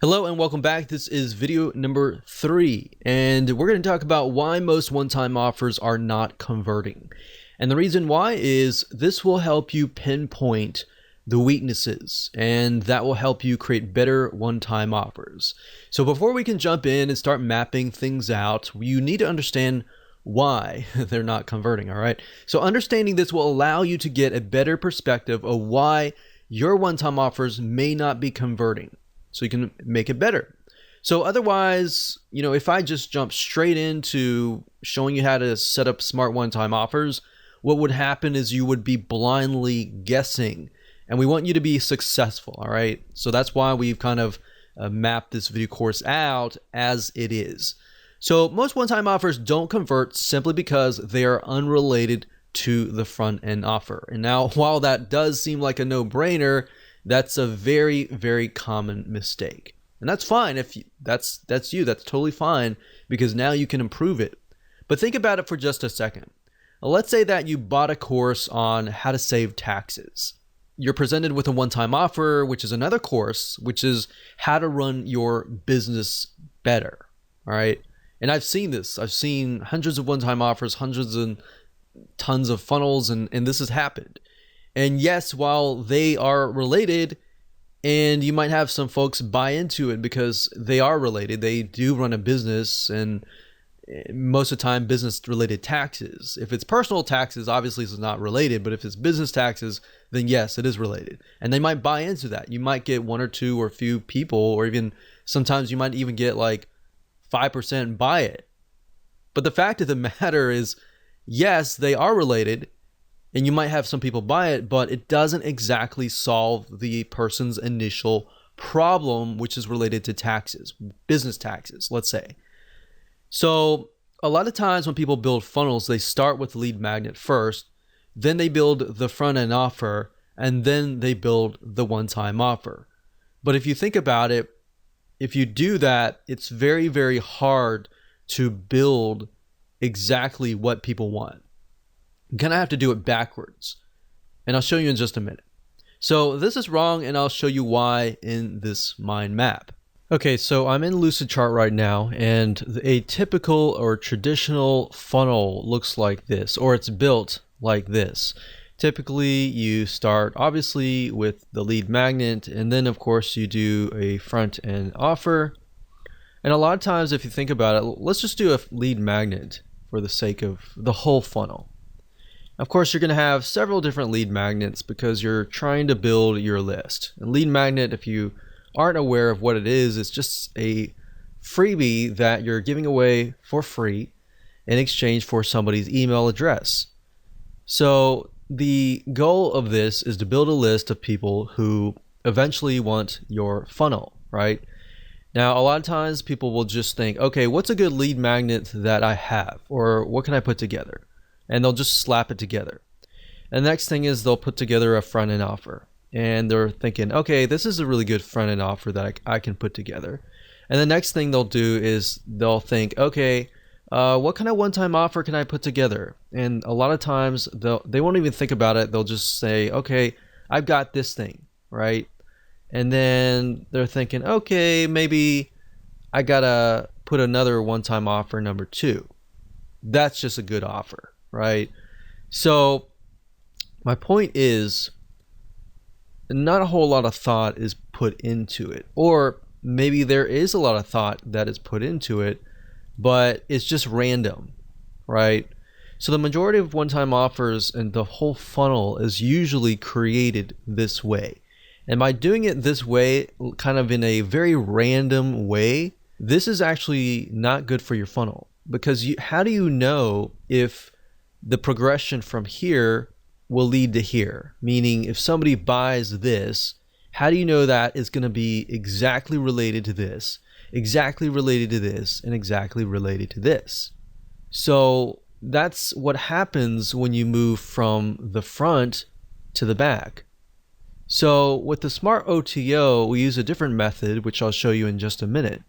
Hello and welcome back. This is video number 3, and we're going to talk about why most one-time offers are not converting. And the reason why is this will help you pinpoint the weaknesses, and that will help you create better one-time offers. So before we can jump in and start mapping things out, you need to understand why they're not converting, all right? So understanding this will allow you to get a better perspective of why your one-time offers may not be converting, so you can make it better. So otherwise, if I just jump straight into showing you how to set up smart one-time offers, what would happen is you would be blindly guessing, and we want you to be successful, all right? So that's why we've kind of mapped this video course out as it is. So most one-time offers don't convert simply because they are unrelated to the front-end offer. And now, while that does seem like a no-brainer, that's a very, very common mistake. And that's fine. If that's totally fine, because now you can improve it. But think about it for just a second. Let's say that you bought a course on how to save taxes. You're presented with a one-time offer, which is another course, which is how to run your business better. All right. And I've seen this. I've seen hundreds of one-time offers, hundreds and tons of funnels, and this has happened. And yes, while they are related, and you might have some folks buy into it because they are related, they do run a business, and most of the time business related taxes. If it's personal taxes, obviously it's not related, but if it's business taxes, then yes, it is related. And they might buy into that. You might get one or two or a few people, or even sometimes you might even get like 5% buy it. But the fact of the matter is, yes, they are related, and you might have some people buy it, but it doesn't exactly solve the person's initial problem, which is related to taxes, business taxes, let's say. So a lot of times when people build funnels, they start with lead magnet first, then they build the front end offer, and then they build the one-time offer. But if you think about it, if you do that, it's very, very hard to build exactly what people want. You kind of have to do it backwards, and I'll show you in just a minute. So this is wrong, and I'll show you why in this mind map. Okay, so I'm in Lucidchart right now, and a typical or traditional funnel looks like this, or it's built like this. Typically, you start obviously with the lead magnet, and then of course you do a front end offer. And a lot of times, if you think about it, let's just do a lead magnet for the sake of the whole funnel. Of course, you're going to have several different lead magnets because you're trying to build your list. A lead magnet, if you aren't aware of what it is, it's just a freebie that you're giving away for free in exchange for somebody's email address. So the goal of this is to build a list of people who eventually want your funnel, right? Now, a lot of times people will just think, okay, what's a good lead magnet that I have? Or what can I put together? And they'll just slap it together. And the next thing is they'll put together a front end offer. And they're thinking, okay, this is a really good front end offer that I can put together. And the next thing they'll do is they'll think, okay, what kind of one-time offer can I put together? And a lot of times they won't even think about it. They'll just say, okay, I've got this thing, right? And then they're thinking, okay, maybe I gotta put another one-time offer number 2. That's just a good offer, right? So my point is, not a whole lot of thought is put into it, or maybe there is a lot of thought that is put into it, but it's just random, right? So the majority of one-time offers and the whole funnel is usually created this way. And by doing it this way, kind of in a very random way, this is actually not good for your funnel, because how do you know if the progression from here will lead to here? Meaning, if somebody buys this, how do you know that is going to be exactly related to this, exactly related to this, and exactly related to this? So that's what happens when you move from the front to the back. So with the Smart OTO, we use a different method, which I'll show you in just a minute.